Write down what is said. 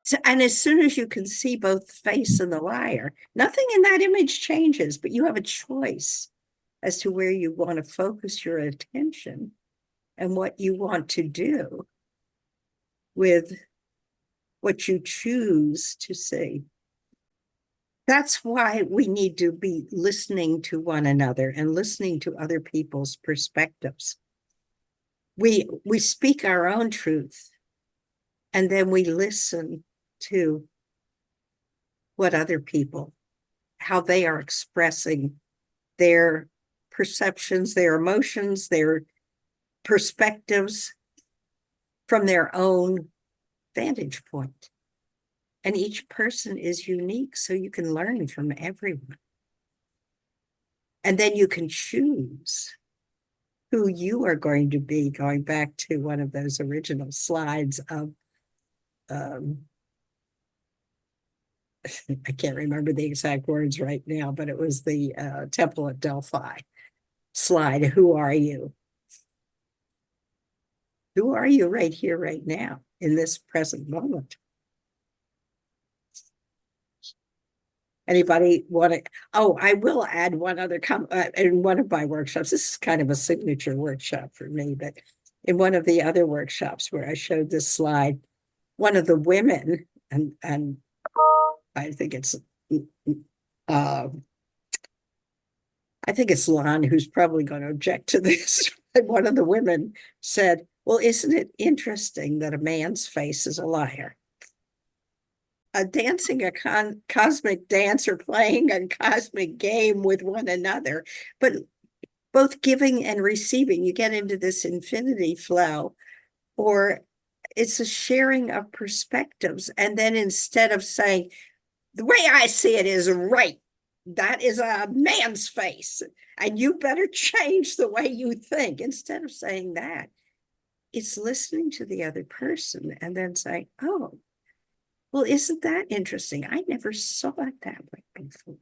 So, and as soon as you can see both the face and the liar, nothing in that image changes, but you have a choice as to where you want to focus your attention and what you want to do with what you choose to see. That's why we need to be listening to one another and listening to other people's perspectives. We speak our own truth, and then we listen to what other people, how they are expressing their perceptions, their emotions, their perspectives from their own vantage point. And each person is unique, so you can learn from everyone. And then you can choose who you are going to be, going back to one of those original slides of, I can't remember the exact words right now, but it was the Temple at Delphi slide. Who are you? Who are you right here, right now, in this present moment? Anybody want to? Oh, I will add one other in one of my workshops. This is kind of a signature workshop for me, but in one of the other workshops where I showed this slide, one of the women, and I think it's uh, I think it's Lon who's probably going to object to this. But one of the women said, "Well, isn't it interesting that a man's face is a liar?" Dancing a cosmic dance or playing a cosmic game with one another, but both giving and receiving, you get into this infinity flow, or it's a sharing of perspectives. And then instead of saying, the way I see it is right, that is a man's face, and you better change the way you think, instead of saying that, it's listening to the other person and then saying, oh, well, isn't that interesting? I never saw it that way before.